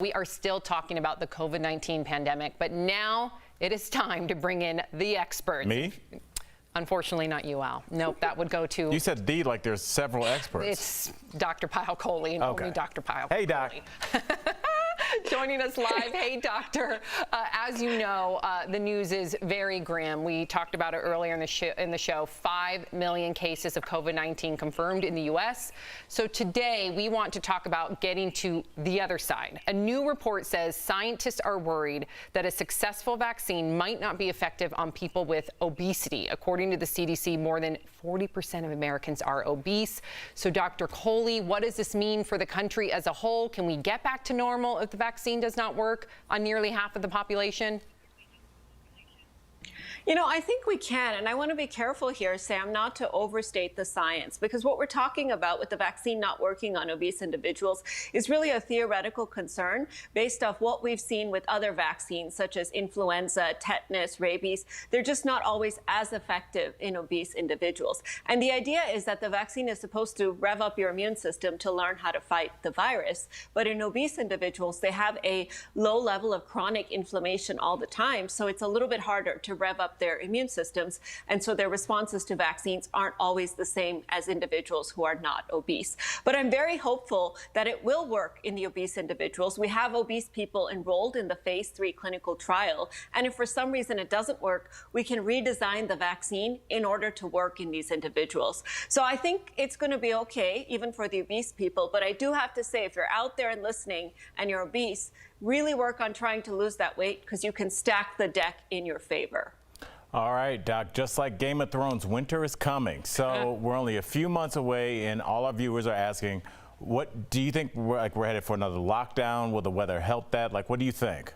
We are still talking about the COVID-19 pandemic, but now it is time to bring in the experts. Me? Unfortunately, not you, Al. Nope, that would go to... You said the, like there's several experts. It's Dr. Kohli and only Dr. Kohli. Hey, Doc. Joining us live. Hey, Doctor. As you know, the news is very grim. We talked about it earlier in the show. 5 million cases of COVID-19 confirmed in the U.S. So today, we want to talk about getting to the other side. A new report says scientists are worried that a successful vaccine might not be effective on people with obesity. According to the CDC, more than 40% of Americans are obese. So, Dr. Kohli, what does this mean for the country as a whole? Can we get back to normal if the vaccine does not work on nearly half of the population? You know, I think we can, and I want to be careful here, Sam, not to overstate the science, because what we're talking about with the vaccine not working on obese individuals is really a theoretical concern based off what we've seen with other vaccines, such as influenza, tetanus, rabies. They're just not always as effective in obese individuals. And the idea is that the vaccine is supposed to rev up your immune system to learn how to fight the virus. But in obese individuals, they have a low level of chronic inflammation all the time, so it's a little bit harder to rev up their immune systems, and so their responses to vaccines aren't always the same as individuals who are not obese. But I'm very hopeful that it will work in the obese individuals. We have obese people enrolled in the phase 3 clinical trial, and if for some reason it doesn't work, we can redesign the vaccine in order to work in these individuals. So I think it's going to be okay, even for the obese people, but I do have to say, if you're out there and listening and you're obese, really work on trying to lose that weight, because you can stack the deck in your favor. All right, Doc, just like Game of Thrones, winter is coming. So we're only a few months away, and all our viewers are asking, what do you think? We're headed for another lockdown? Will the weather help that? Like, what do you think?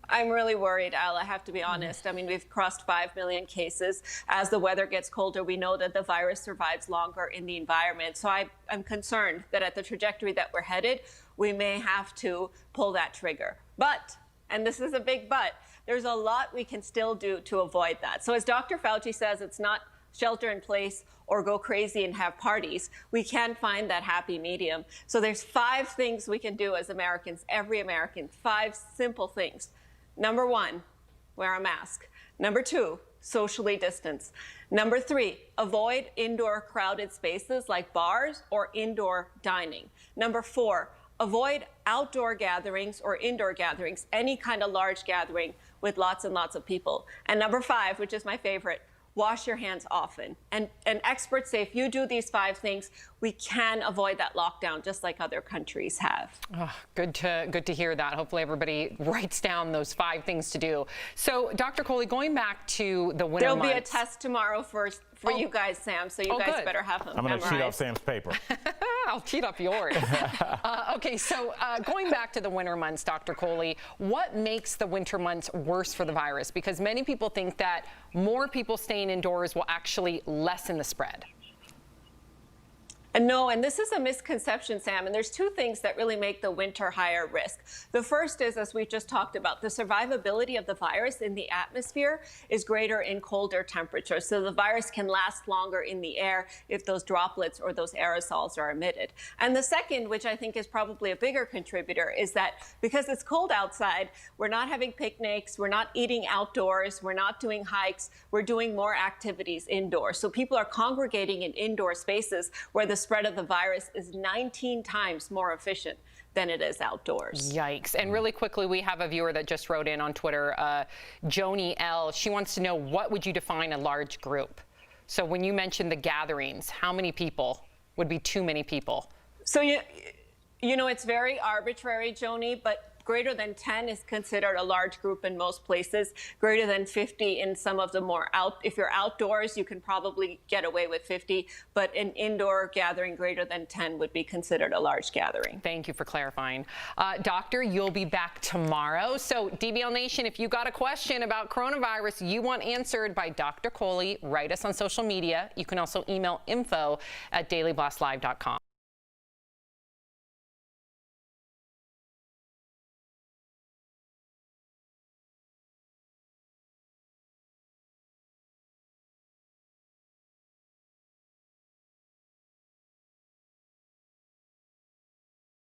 I'm really worried, Al, I have to be honest. I mean, we've crossed 5 million cases. As the weather gets colder, we know that the virus survives longer in the environment. So I'm concerned that at the trajectory that we're headed, we may have to pull that trigger. But, and this is a big but, there's a lot we can still do to avoid that. So as Dr. Fauci says, it's not shelter in place or go crazy and have parties. We can find that happy medium. So there's 5 things we can do as Americans, every American, 5 simple things. Number 1, wear a mask. Number 2, socially distance. Number 3, avoid indoor crowded spaces like bars or indoor dining. Number 4, avoid outdoor gatherings or indoor gatherings, any kind of large gathering with lots and lots of people. And number 5, which is my favorite, wash your hands often. And experts say if you do these 5 things, we can avoid that lockdown just like other countries have. Oh, good to hear that. Hopefully everybody writes down those 5 things to do. So, Dr. Kohli, going back to the winter months. There'll be a test tomorrow for you guys, Sam, so you guys better have them I'm going to cheat off Sam's paper. I'll cheat off yours. Okay, so going back to the winter months, Dr. Kohli, what makes the winter months worse for the virus? Because many people think that more people staying indoors will actually lessen the spread. No, and this is a misconception, Sam, and there's 2 things that really make the winter higher risk. The first is, as we've just talked about, the survivability of the virus in the atmosphere is greater in colder temperatures. So the virus can last longer in the air if those droplets or those aerosols are emitted. And the second, which I think is probably a bigger contributor, is that because it's cold outside, we're not having picnics, we're not eating outdoors, we're not doing hikes, we're doing more activities indoors. So people are congregating in indoor spaces where the spread of the virus is 19 times more efficient than it is outdoors. Yikes. And really quickly, we have a viewer that just wrote in on Twitter, Joni L. She wants to know, what would you define a large group? So when you mentioned the gatherings, how many people would be too many people? So, you know, it's very arbitrary, Joni, but greater than 10 is considered a large group in most places. Greater than 50 in some of the more if you're outdoors, you can probably get away with 50, but an indoor gathering greater than 10 would be considered a large gathering. Thank you for clarifying. Doctor, you'll be back tomorrow. So DBL Nation, if you got a question about coronavirus you want answered by Dr. Kohli, write us on social media. You can also email info@dailyblastlive.com.